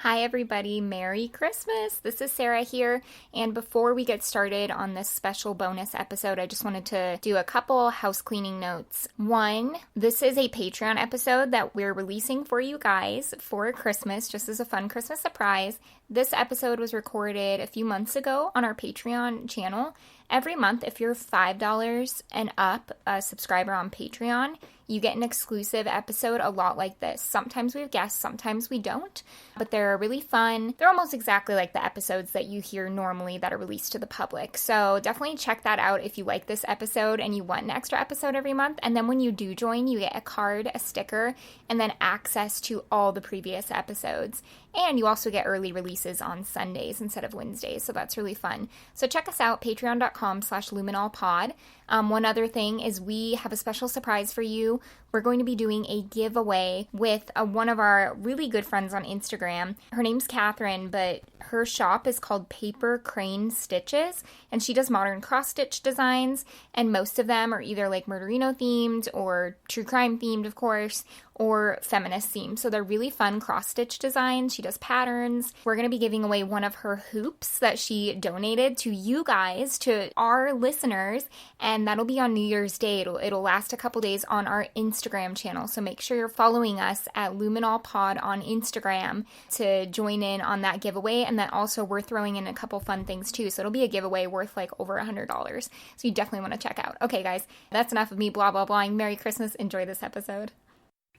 Hi everybody, Merry Christmas! This is Sarah here, and before we get started on this special bonus episode, I just wanted to do a couple house cleaning notes. One, this is a Patreon episode that we're releasing for you guys for Christmas, just as a fun Christmas surprise. This episode was recorded a few months ago on our Patreon channel. Every month, if you're $5 and up, a subscriber on Patreon, you get an exclusive episode a lot like this. Sometimes we have guests, sometimes we don't, but they're really fun. They're almost exactly like the episodes that you hear normally that are released to the public. So definitely check that out if you like this episode and you want an extra episode every month. And then when you do join, you get a card, a sticker, and then access to all the previous episodes. And you also get early releases on Sundays instead of Wednesdays, so that's really fun. So check us out, patreon.com/luminolpod. One other thing is we have a special surprise for you. We're going to be doing a giveaway with one of our really good friends on Instagram. Her name's Catherine, but her shop is called Paper Crane Stitches, and she does modern cross-stitch designs, and most of them are either like Murderino themed or true crime themed, of course, or feminist themed. So they're really fun cross-stitch designs. She does patterns. We're going to be giving away one of her hoops that she donated to you guys, to our listeners, and that'll be on New Year's Day. It'll last a couple days on our Instagram channel. So make sure you're following us at luminolpod on Instagram to join in on that giveaway. And then also we're throwing in a couple fun things too. So it'll be a giveaway worth like over $100. So you definitely want to check out. Okay, guys, that's enough of me blah, blah, blahing. Merry Christmas. Enjoy this episode.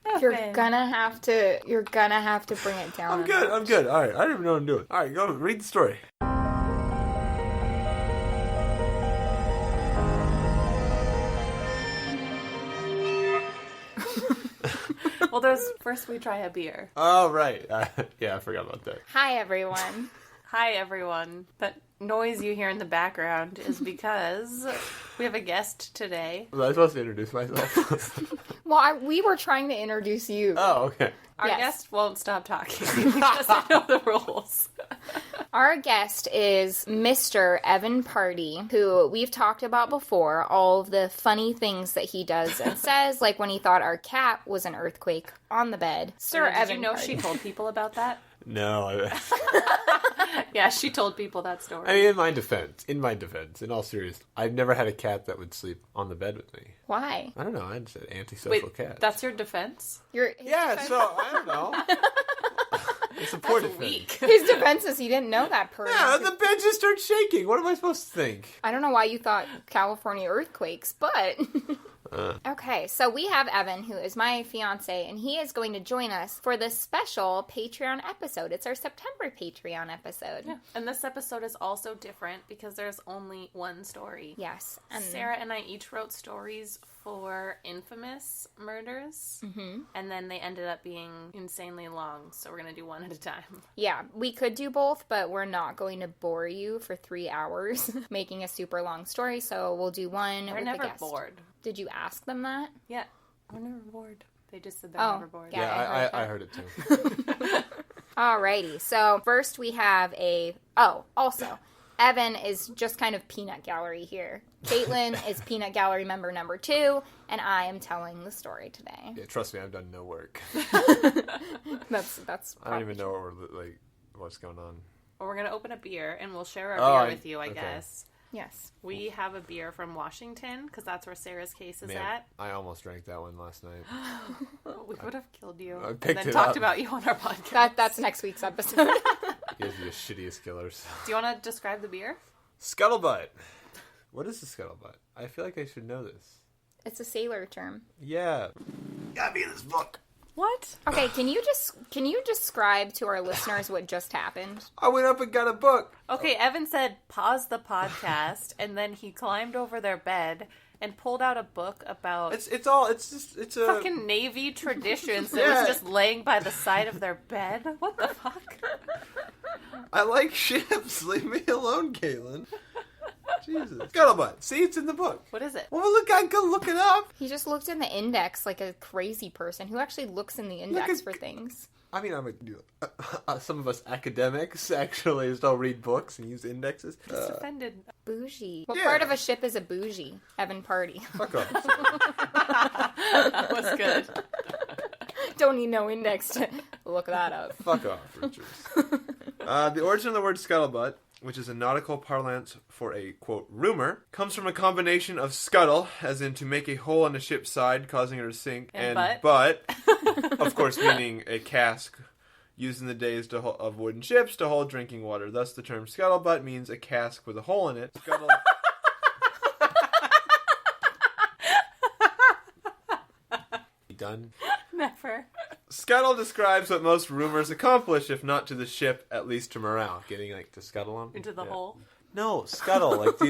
Okay. You're gonna have to bring it down. I'm good. All right, I don't even know what I'm doing. All right, go read the story. Well, first we try a beer. Oh, right. Yeah, I forgot about that. Hi, everyone. Hi, everyone. That noise you hear in the background is because we have a guest today. Was I supposed to introduce myself? Well, we were trying to introduce you. Oh, okay. Our guest won't stop talking because I know the rules. Our guest is Mr. Evan Party, who we've talked about before, all of the funny things that he does and says, like when he thought our cat was an earthquake on the bed. Sir Evan Did you know Party. she told people about that? No. Yeah, she told people that story. I mean, in my defense, in all seriousness, I've never had a cat that would sleep on the bed with me. Why? I don't know. I'm just an antisocial Wait, cat. that's your defense? Yeah, so I don't know. It's a poor defense. Weak. His defense is he didn't know that person. Yeah, the bed just starts shaking. What am I supposed to think? I don't know why you thought California earthquakes, but... Okay, so we have Evan, who is my fiance, and he is going to join us for this special Patreon episode. It's our September Patreon episode. Yeah. And this episode is also different because there's only one story. Yes. And Sarah and I each wrote stories for infamous murders, and then they ended up being insanely long, so we're going to do one at a time. Yeah, we could do both, but we're not going to bore you for 3 hours making a super long story, so we'll do one They're with never the guest. bored. Did you ask them that? Yeah, we're never bored. They just said they're never bored. Yeah, I heard it too. Alrighty, so first we have also, Evan is just kind of peanut gallery here. Caitlin is peanut gallery member number 2, and I am telling the story today. Yeah, trust me, I've done no work. That's I don't even know what's going on. Well, we're going to open a beer, and we'll share our beer with you, I okay. guess. Yes. We have a beer from Washington, because that's where Sarah's case is Man, at. I almost drank that one last night. We would have killed you. I And picked then it talked up. about you on our podcast. That's next week's episode. You guys are the shittiest killers. Do you want to describe the beer? Scuttlebutt. What is a scuttlebutt? I feel like I should know this. It's a sailor term. Yeah. Gotta be in this book. What? Okay, can you describe to our listeners what just happened? I went up and got a book. Okay, Evan said pause the podcast, and then he climbed over their bed and pulled out a book about It's a fucking Navy traditions that Yeah. was just laying by the side of their bed. What the fuck? I like ships. Leave me alone, Caitlin. Jesus. Scuttlebutt. See, it's in the book. What is it? Well, look, I go look it up. He just looked in the index like a crazy person who actually looks in the index for things. I mean, some of us academics actually still read books and use indexes. Just offended. Bougie. What Yeah. part of a ship is a bougie? Evan Party. Fuck off. That was good. Don't need no index to look that up. Fuck off, Richard. The origin of the word scuttlebutt, which is a nautical parlance for a, quote, rumor, comes from a combination of scuttle, as in to make a hole in a ship's side, causing her to sink, and butt, of course meaning a cask used in the days of wooden ships to hold drinking water. Thus, the term scuttlebutt means a cask with a hole in it. Scuttle... Done? Never. Scuttle describes what most rumors accomplish, if not to the ship, at least to morale. Getting, like, to scuttle them? Into the hole? No, scuttle. Like,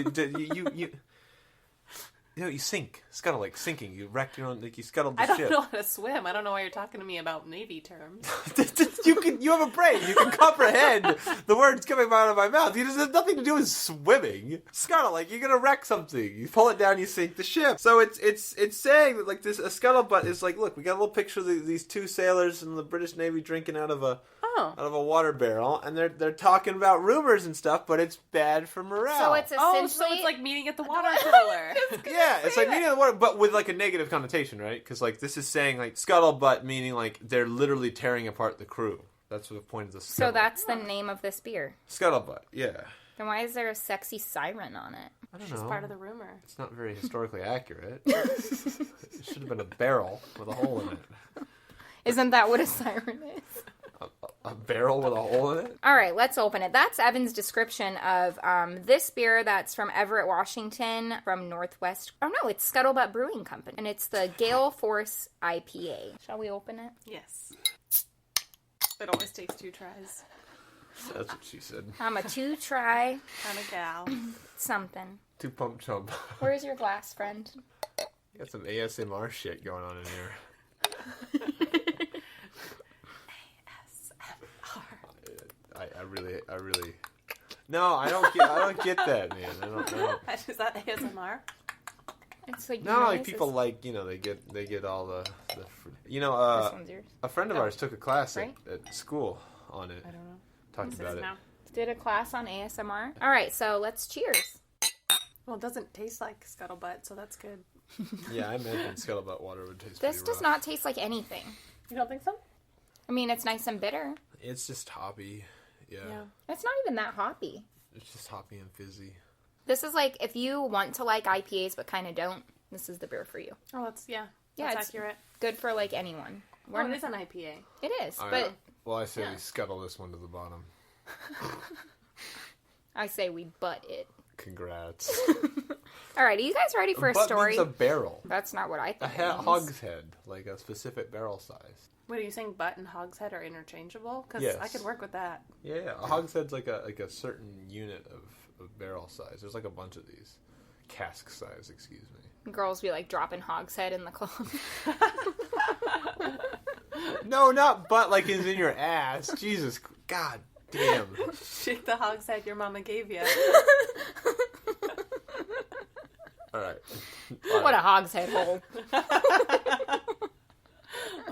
you sink. Scuttle, like sinking. You wrecked your own, like, you scuttled the ship. I don't know how to swim. I don't know why you're talking to me about Navy terms. You have a brain. You can comprehend the words coming out of my mouth. It has nothing to do with swimming. Scuttle, like, you're gonna wreck something. You pull it down, you sink the ship. So it's saying that, like, this, a scuttlebutt is like, look, we got a little picture of these two sailors in the British Navy drinking out of a water barrel, and they're talking about rumors and stuff, but it's bad for morale. So it's essentially... so it's like meeting at the water cooler. Yeah, it's like meeting at the water, but with, like, a negative connotation, right? Because, like, this is saying, like, scuttlebutt, meaning, like, they're literally tearing apart the crew. That's the point of the scuttlebutt. So that's the name of this beer. Scuttlebutt, yeah. Then why is there a sexy siren on it? I don't know. It's part of the rumor. It's not very historically accurate. It should have been a barrel with a hole in it. Isn't that what a siren is? A barrel with a hole in it? All right, let's open it. That's Evan's description of this beer that's from Everett, Washington, from Northwest. Oh, no, it's Scuttlebutt Brewing Company. And it's the Gale Force IPA. Shall we open it? Yes. It always takes 2 tries. That's what she said. I'm a 2-try Kind of gal. something. 2 pump chump. Where's your glass, friend? You got some ASMR shit going on in here. I really. No, I don't get that, man. I don't. Is that ASMR? It's like no, like people like, you know, they get all the you know, this one's yours. a friend of ours took a class Right? at school on it. I don't know. Talked about it. Now? Did a class on ASMR. All right, so let's cheers. Well, it doesn't taste like scuttlebutt, so that's good. Yeah, I imagine scuttlebutt water would taste This pretty does rough. not taste like anything. You don't think so? I mean, it's nice and bitter. It's just hoppy. Yeah. It's not even that hoppy. It's just hoppy and fizzy. This is like, if you want to like IPAs but kind of don't, this is the beer for you. Oh, that's it's accurate. Good for like anyone. Well, it is an IPA. It is, All but right. Well, I say we scuttle this one to the bottom. I say we butt it. Congrats. All right, are you guys ready for a story? Means a barrel. That's not what I A thought. It means. hogshead, like a specific barrel size. Wait, are you saying butt and hogshead are interchangeable? Because Yes. I could work with that. Yeah, a hogshead's like a certain unit of barrel size. There's like a bunch of these. Cask size, excuse me. Girls be like dropping hogshead in the club. No, not butt like is in your ass. Jesus, god damn. Shake the hogshead your mama gave you. All right. What a hogshead hole.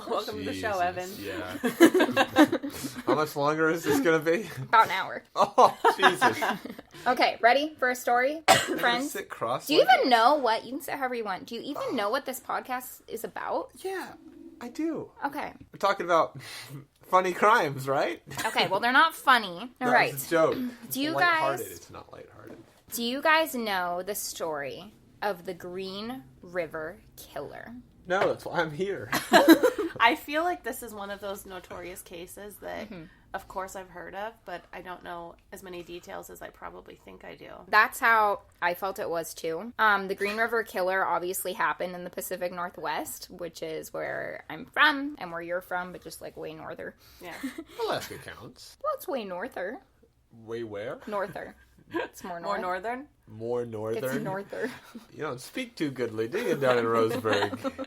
Welcome to the show, Evan. Yeah. How much longer is this going to be? About an hour. Oh, Jesus. Okay, ready for a story, friends? Sit cross. Do you even know what, you can say however you want, do you even know what this podcast is about? Yeah, I do. Okay. We're talking about funny crimes, right? Okay, well, they're not funny. All right. It's a joke. Do you Lighthearted. guys... It's not lighthearted. Do you guys know the story of the Green River Killer? No, that's why I'm here. I feel like this is one of those notorious cases that, of course, I've heard of, but I don't know as many details as I probably think I do. That's how I felt it was, too. The Green River Killer obviously happened in the Pacific Northwest, which is where I'm from and where you're from, but just, like, way norther. Yeah. Alaska counts. Well, it's way norther. Way where? Norther. It's more north. More northern? More northern? It's norther. You don't speak too goodly, do you, down in Roseburg?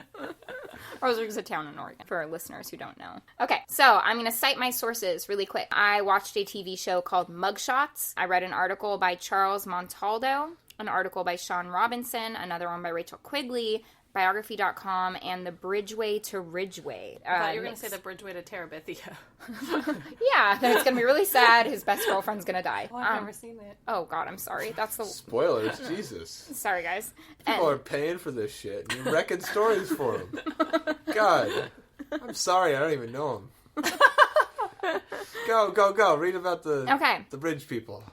Roseburg's a town in Oregon, for our listeners who don't know. Okay, so I'm going to cite my sources really quick. I watched a TV show called Mugshots. I read an article by Charles Montaldo, an article by Sean Robinson, another one by Rachel Quigley, biography.com, and the Bridgeway to Ridgeway. I thought you were going to say the Bridgeway to Terabithia. Yeah, then it's going to be really sad. His best girlfriend's going to die. Well, I've never seen it. Oh, God, I'm sorry. That's the... Spoilers, Jesus. Sorry, guys. People are paying for this shit, and you're wrecking stories for them. God, I'm sorry, I don't even know them. Go. Read about Okay. the bridge people.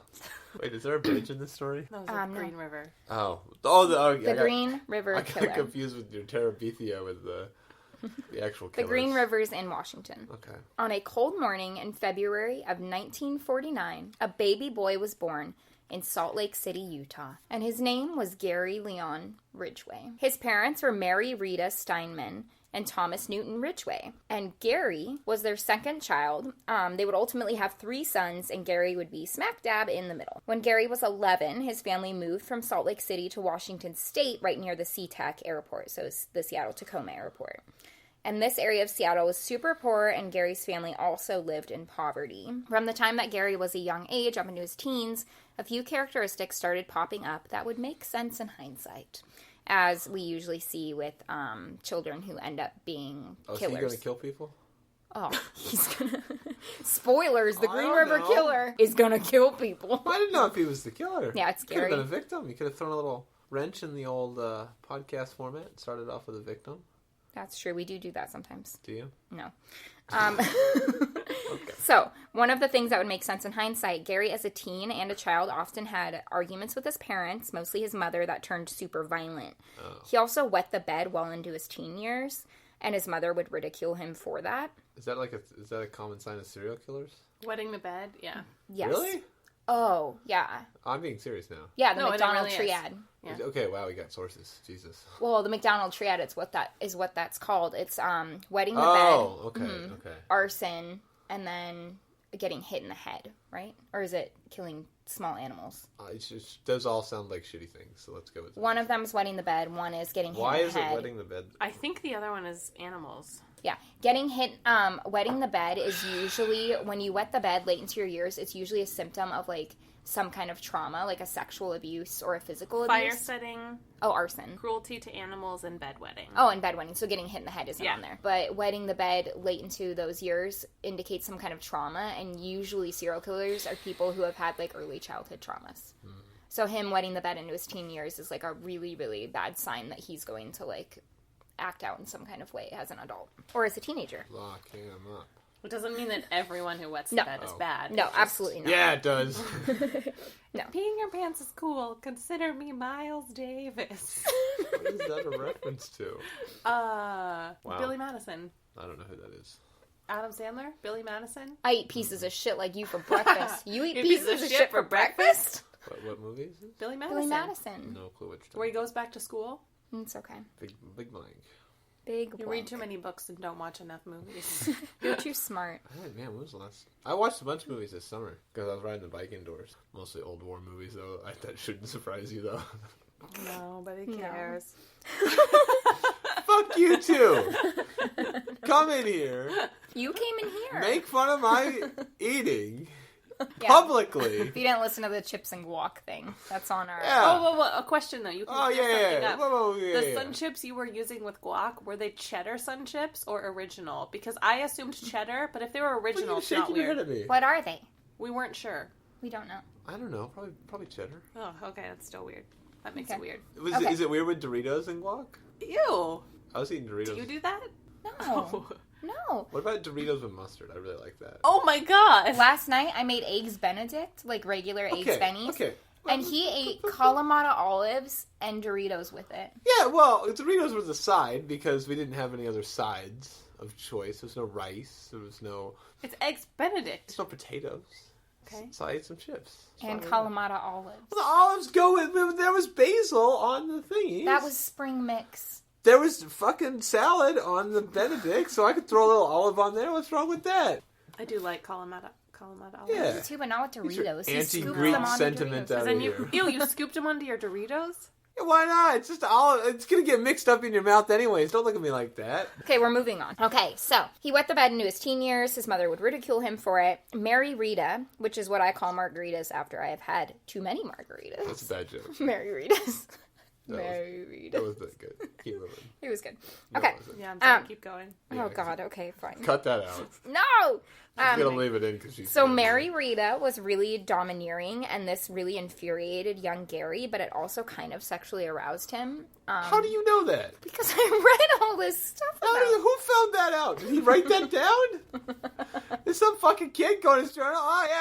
Wait, is there a bridge in this story? No, it's a Green River. The Green River I Killer. got confused with your Terabithia with the actual killers. The Green River's in Washington. Okay. On a cold morning in February of 1949, a baby boy was born in Salt Lake City, Utah, and his name was Gary Leon Ridgway. His parents were Mary Rita Steinman and Thomas Newton Ridgway. And Gary was their second child. They would ultimately have 3 sons, and Gary would be smack dab in the middle. When Gary was 11, his family moved from Salt Lake City to Washington State, right near the SeaTac airport, so it's the Seattle-Tacoma airport. And this area of Seattle was super poor, and Gary's family also lived in poverty. From the time that Gary was a young age, up into his teens, a few characteristics started popping up that would make sense in hindsight, as we usually see with children who end up being killers. Is he going to kill people? Oh, he's gonna... Spoilers, the I Green don't River know. Killer is gonna kill people. I didn't know if he was the killer. Yeah, it's Could have scary. been a victim. You could have thrown a little wrench in the old podcast format and started off with a victim. That's true. We do that sometimes. Do you? No. Okay. So, one of the things that would make sense in hindsight, Gary as a teen and a child often had arguments with his parents, mostly his mother, that turned super violent. Oh. He also wet the bed well into his teen years, and his mother would ridicule him for that. Is that a common sign of serial killers? Wetting the bed, yeah. Yes. Really? Oh, yeah. I'm being serious now. Yeah, the No, it McDonald really is. triad. Yeah. Okay, wow, we got sources. Jesus. Well, the McDonald triad is what that's called. It's wetting the Oh, bed, okay. arson, and then getting hit in the head, right? Or is it killing small animals? Those all sound like shitty things, so let's go with that. One of them is wetting the bed. One is getting hit Why in the is head. it wetting the bed? I think the other one is animals. Yeah, getting hit, wetting the bed is usually, when you wet the bed late into your years, it's usually a symptom of, like, some kind of trauma, like a sexual abuse or a physical Fire abuse. setting, Oh, arson. cruelty to animals, and bedwetting. Oh, and bedwetting. So getting hit in the head isn't Yeah. on there. But wetting the bed late into those years indicates some kind of trauma, and usually serial killers are people who have had, like, early childhood traumas. So him wetting the bed into his teen years is, like, a really, really bad sign that he's going to, like, act out in some kind of way as an adult. Or as a teenager. Lock him up. It doesn't mean that everyone who wets No. the bed is bad. No, It's just, absolutely not. Yeah, it does. peeing your pants is cool. Consider me Miles Davis. What is that a reference to? Billy Madison. I don't know who that is. Adam Sandler? Billy Madison? I eat pieces of shit like you for breakfast. You eat You pieces of shit for breakfast? What movie is this? Billy Madison. Billy Madison. No clue what you're Where he talking goes back to school. It's okay. about. Big blank. Big You blank. read too many books and don't watch enough movies. You're too smart. Hey, man, when was the last... I watched a bunch of movies this summer because I was riding the bike indoors. Mostly old war movies, though. That shouldn't surprise you, though. Nobody No. cares. Fuck you, too! Come in here, You came in here. make fun of my eating Yeah. publicly. If you didn't listen to the chips and guac thing, that's on our... Yeah. Oh, well, a question though. You can Oh, clear yeah. something up. Whoa, yeah, The yeah. sun chips you were using with guac, were they cheddar sun chips or original? Because I assumed cheddar, but if they were What are original, you it's not shaking your head weird. at me? What are they? We weren't sure. We don't know. I don't know. Probably cheddar. Oh, okay, that's still weird. That makes Okay. it weird. Okay. Is it weird with Doritos and guac? Ew. I was eating Doritos. Do you do that? No. No. What about Doritos with mustard? I really like that. Oh my god. Last night, I made Eggs Benedict, like regular Eggs Bennies. Okay. And he ate Kalamata olives and Doritos with it. Yeah, well, Doritos was a side because we didn't have any other sides of choice. There was no rice. There was no... It's Eggs Benedict. There's no potatoes. Okay. So I ate some chips. And So- Kalamata olives. Well, the olives go with... There was basil on the thingies. That was spring mix. There was fucking salad on the Benedict, so I could throw a little olive on there. What's wrong with that? I do like Kalamata olives. Yeah. Me too, but not with Get your Doritos. He scooped anti-Greek them onto sentiment Doritos. out And then of you, here. you scooped them onto your Doritos? Yeah, why not? It's just olive. It's gonna get mixed up in your mouth anyways. Don't look at me like that. Okay, we're moving on. Okay, so he wet the bed into his teen years. His mother would ridicule him for it. Mary Rita, which is what I call margaritas after I have had too many margaritas. That's a bad joke. Mary Rita's. Mary Reed. That was good. Keep moving. It was good. No, Okay. it wasn't. Yeah, I'm sorry. Keep going. Yeah, Oh, God. Okay, fine. Cut that out. No! I'm going to leave it in because she's... So Mary Rita was really domineering, and this really infuriated young Gary, but it also kind of sexually aroused him. How do you know that? Because I read all this stuff about Who found that out? Did he write that down? Is some fucking kid going to his journal? Oh, yeah.